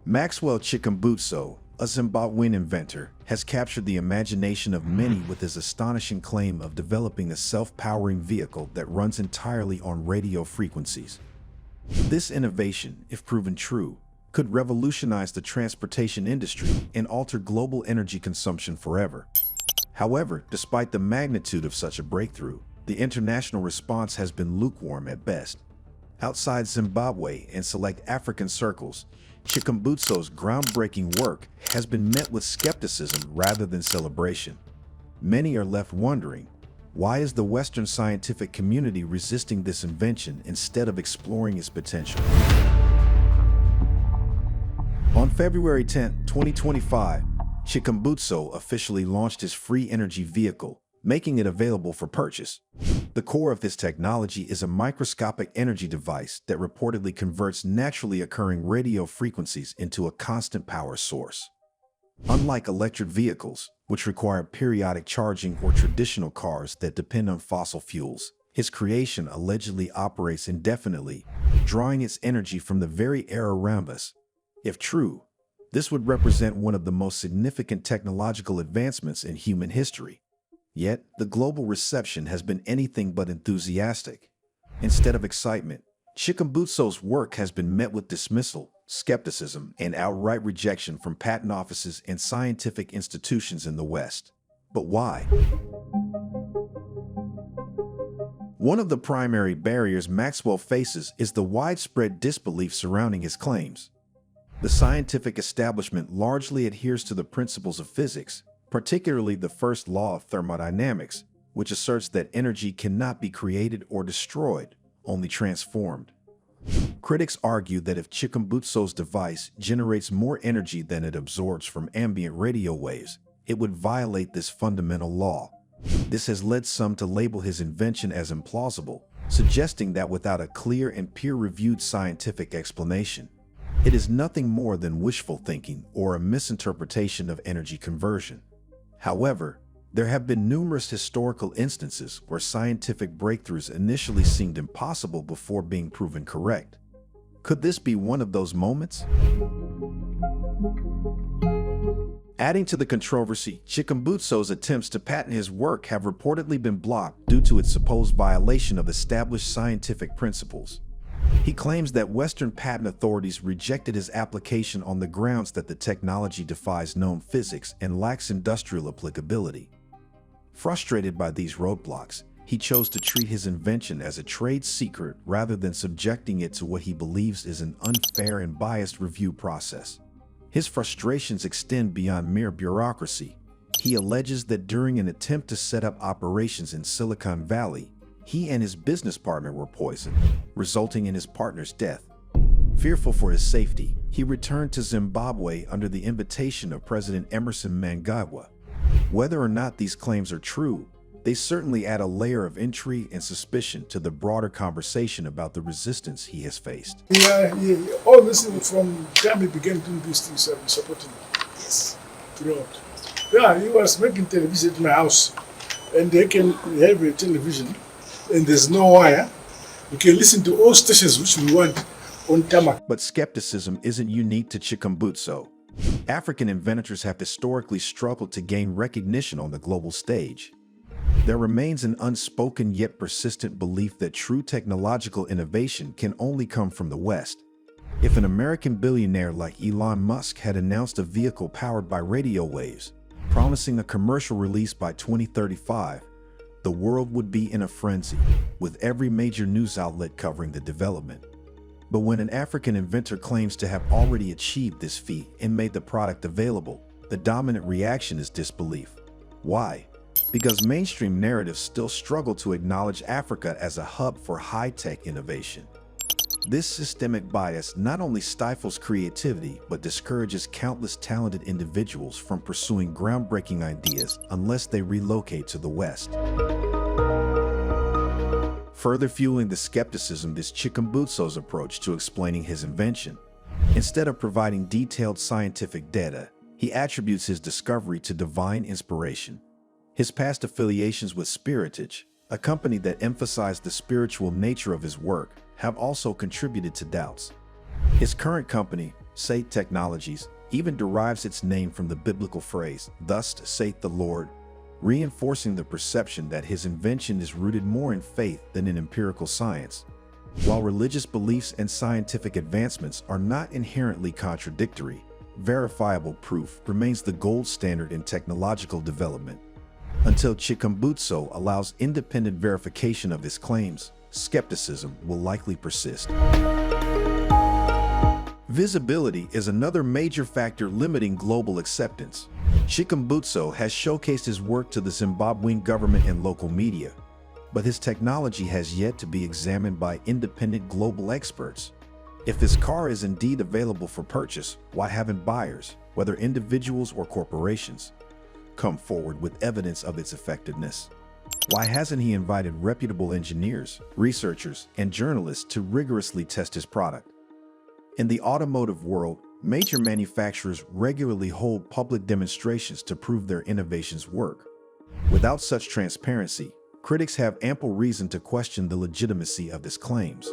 Maxwell Chikumbutso, a Zimbabwean inventor, has captured the imagination of many with his astonishing claim of developing a self-powering vehicle that runs entirely on radio frequencies. This innovation, if proven true, could revolutionize the transportation industry and alter global energy consumption forever. However, despite the magnitude of such a breakthrough, the international response has been lukewarm at best. Outside Zimbabwe and select African circles, Chikumbutso's groundbreaking work has been met with skepticism rather than celebration. Many are left wondering, why is the Western scientific community resisting this invention instead of exploring its potential? On February 10, 2025, Chikumbutso officially launched his free energy vehicle, making it available for purchase. The core of this technology is a microscopic energy device that reportedly converts naturally occurring radio frequencies into a constant power source. Unlike electric vehicles, which require periodic charging, or traditional cars that depend on fossil fuels, his creation allegedly operates indefinitely, drawing its energy from the very air around us. If true, this would represent one of the most significant technological advancements in human history. Yet, the global reception has been anything but enthusiastic. Instead of excitement, Chikumbutso's work has been met with dismissal, skepticism, and outright rejection from patent offices and scientific institutions in the West. But why? One of the primary barriers Maxwell faces is the widespread disbelief surrounding his claims. The scientific establishment largely adheres to the principles of physics, particularly the first law of thermodynamics, which asserts that energy cannot be created or destroyed, only transformed. Critics argue that if Chikumbutso's device generates more energy than it absorbs from ambient radio waves, it would violate this fundamental law. This has led some to label his invention as implausible, suggesting that without a clear and peer-reviewed scientific explanation, it is nothing more than wishful thinking or a misinterpretation of energy conversion. However, there have been numerous historical instances where scientific breakthroughs initially seemed impossible before being proven correct. Could this be one of those moments? Adding to the controversy, Chikumbutso's attempts to patent his work have reportedly been blocked due to its supposed violation of established scientific principles. He claims that Western patent authorities rejected his application on the grounds that the technology defies known physics and lacks industrial applicability. Frustrated by these roadblocks, he chose to treat his invention as a trade secret rather than subjecting it to what he believes is an unfair and biased review process. His frustrations extend beyond mere bureaucracy. He alleges that during an attempt to set up operations in Silicon Valley, he and his business partner were poisoned, resulting in his partner's death. Fearful for his safety, he returned to Zimbabwe under the invitation of President Emerson Mnangagwa. Whether or not these claims are true, they certainly add a layer of intrigue and suspicion to the broader conversation about the resistance he has faced. Yeah. All this from the time he began doing these things, I've been supporting him. Yes. Throughout. Yeah, he was making television at my house, and they can have a television, and there's no wire. You can listen to all stations which we want on tarmac. But skepticism isn't unique to Chikumbutso. African inventors have historically struggled to gain recognition on the global stage. There remains an unspoken yet persistent belief that true technological innovation can only come from the West. If an American billionaire like Elon Musk had announced a vehicle powered by radio waves, promising a commercial release by 2035, the world would be in a frenzy, with every major news outlet covering the development. But when an African inventor claims to have already achieved this feat and made the product available, the dominant reaction is disbelief. Why? Because mainstream narratives still struggle to acknowledge Africa as a hub for high-tech innovation. This systemic bias not only stifles creativity, but discourages countless talented individuals from pursuing groundbreaking ideas unless they relocate to the West. Further fueling the skepticism is Chikumbutso's approach to explaining his invention. Instead of providing detailed scientific data, he attributes his discovery to divine inspiration. His past affiliations with Spiritage, a company that emphasized the spiritual nature of his work, have also contributed to doubts. His current company, Saith Technologies even derives its name from the biblical phrase, "Thus saith the Lord," reinforcing the perception that his invention is rooted more in faith than in empirical science. While religious beliefs and scientific advancements are not inherently contradictory, verifiable proof remains the gold standard in technological development. Until Chikumbutso allows independent verification of his claims, skepticism will likely persist. Visibility is another major factor limiting global acceptance. Chikumbutso has showcased his work to the Zimbabwean government and local media, but his technology has yet to be examined by independent global experts. If this car is indeed available for purchase, why haven't buyers, whether individuals or corporations, come forward with evidence of its effectiveness? Why hasn't he invited reputable engineers, researchers, and journalists to rigorously test his product? In the automotive world, major manufacturers regularly hold public demonstrations to prove their innovations work. Without such transparency, critics have ample reason to question the legitimacy of his claims.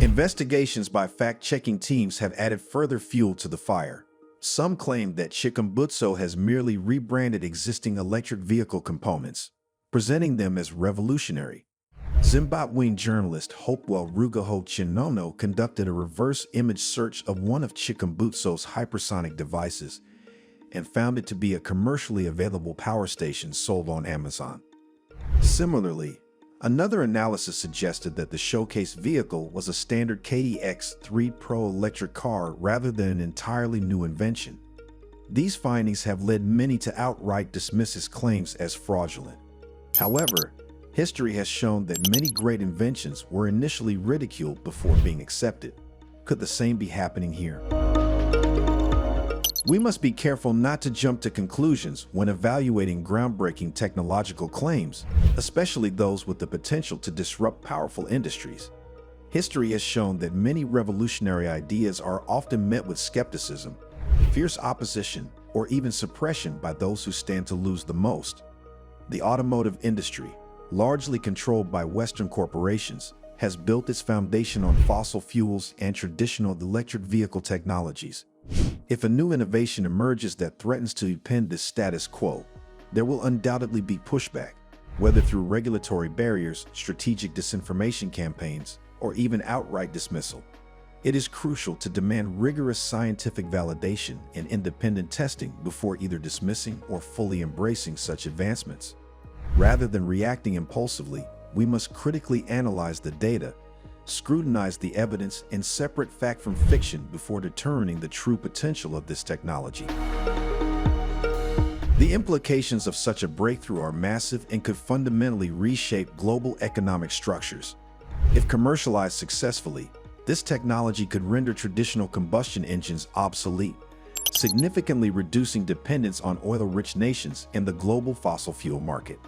Investigations by fact-checking teams have added further fuel to the fire. Some claim that Chikumbutso has merely rebranded existing electric vehicle components, presenting them as revolutionary. Zimbabwean journalist Hopewell Rugaho Chinono conducted a reverse image search of one of Chikumbutso's hypersonic devices and found it to be a commercially available power station sold on Amazon. Similarly, another analysis suggested that the showcase vehicle was a standard KDX-3 Pro electric car rather than an entirely new invention. These findings have led many to outright dismiss his claims as fraudulent. However, history has shown that many great inventions were initially ridiculed before being accepted. Could the same be happening here? We must be careful not to jump to conclusions when evaluating groundbreaking technological claims, especially those with the potential to disrupt powerful industries. History has shown that many revolutionary ideas are often met with skepticism, fierce opposition, or even suppression by those who stand to lose the most. The automotive industry, largely controlled by Western corporations, has built its foundation on fossil fuels and traditional electric vehicle technologies. If a new innovation emerges that threatens to upend this status quo, there will undoubtedly be pushback, whether through regulatory barriers, strategic disinformation campaigns, or even outright dismissal. It is crucial to demand rigorous scientific validation and independent testing before either dismissing or fully embracing such advancements. Rather than reacting impulsively, we must critically analyze the data, scrutinize the evidence, and separate fact from fiction before determining the true potential of this technology. The implications of such a breakthrough are massive and could fundamentally reshape global economic structures. If commercialized successfully, this technology could render traditional combustion engines obsolete, significantly reducing dependence on oil-rich nations in the global fossil fuel market.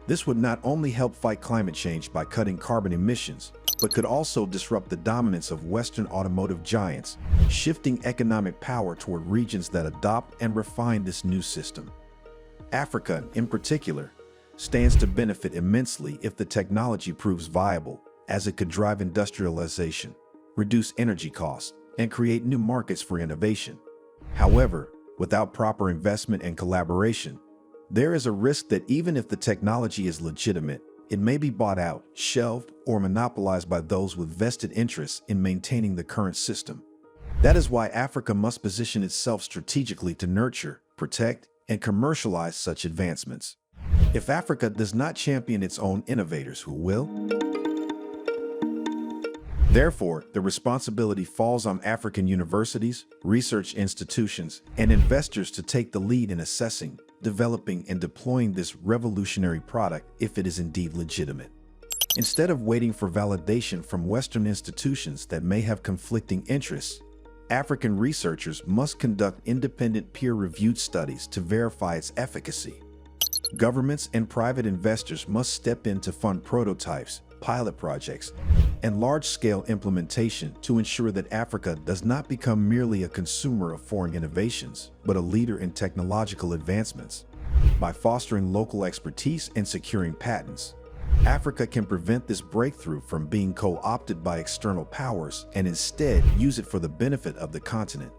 This would not only help fight climate change by cutting carbon emissions, but could also disrupt the dominance of Western automotive giants, shifting economic power toward regions that adopt and refine this new system. Africa, in particular, stands to benefit immensely if the technology proves viable, as it could drive industrialization, reduce energy costs, and create new markets for innovation. However, without proper investment and collaboration, there is a risk that even if the technology is legitimate, it may be bought out, shelved, or monopolized by those with vested interests in maintaining the current system. That is why Africa must position itself strategically to nurture, protect, and commercialize such advancements. If Africa does not champion its own innovators, who will? Therefore, the responsibility falls on African universities, research institutions, and investors to take the lead in assessing, developing, and deploying this revolutionary product if it is indeed legitimate. Instead of waiting for validation from Western institutions that may have conflicting interests, African researchers must conduct independent peer-reviewed studies to verify its efficacy. Governments and private investors must step in to fund prototypes, pilot projects, and large-scale implementation to ensure that Africa does not become merely a consumer of foreign innovations, but a leader in technological advancements. By fostering local expertise and securing patents, Africa can prevent this breakthrough from being co-opted by external powers and instead use it for the benefit of the continent.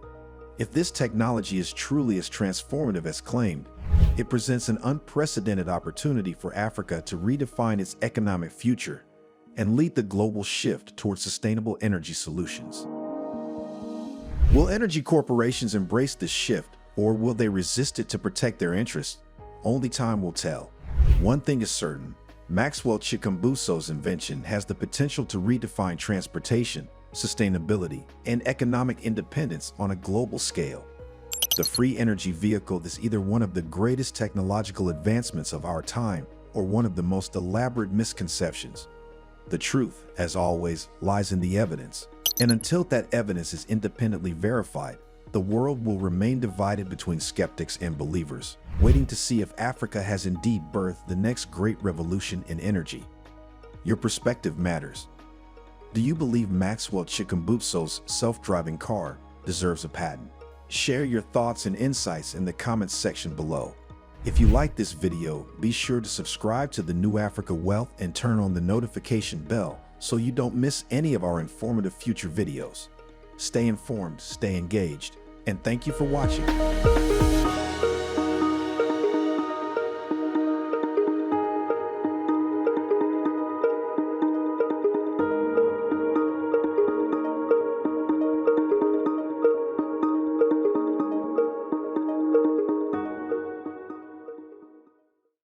If this technology is truly as transformative as claimed, it presents an unprecedented opportunity for Africa to redefine its economic future and lead the global shift towards sustainable energy solutions. Will energy corporations embrace this shift, or will they resist it to protect their interests? Only time will tell. One thing is certain: Maxwell Chikumbutso's invention has the potential to redefine transportation, sustainability, and economic independence on a global scale. The free energy vehicle is either one of the greatest technological advancements of our time or one of the most elaborate misconceptions. The truth, as always, lies in the evidence, and until that evidence is independently verified, the world will remain divided between skeptics and believers, waiting to see if Africa has indeed birthed the next great revolution in energy. Your perspective matters. Do you believe Maxwell Chikumbutso's self-driving car deserves a patent? Share your thoughts and insights in the comments section below. If you like this video, be sure to subscribe to the New Africa Wealth and turn on the notification bell so you don't miss any of our informative future videos. Stay informed, stay engaged, and thank you for watching.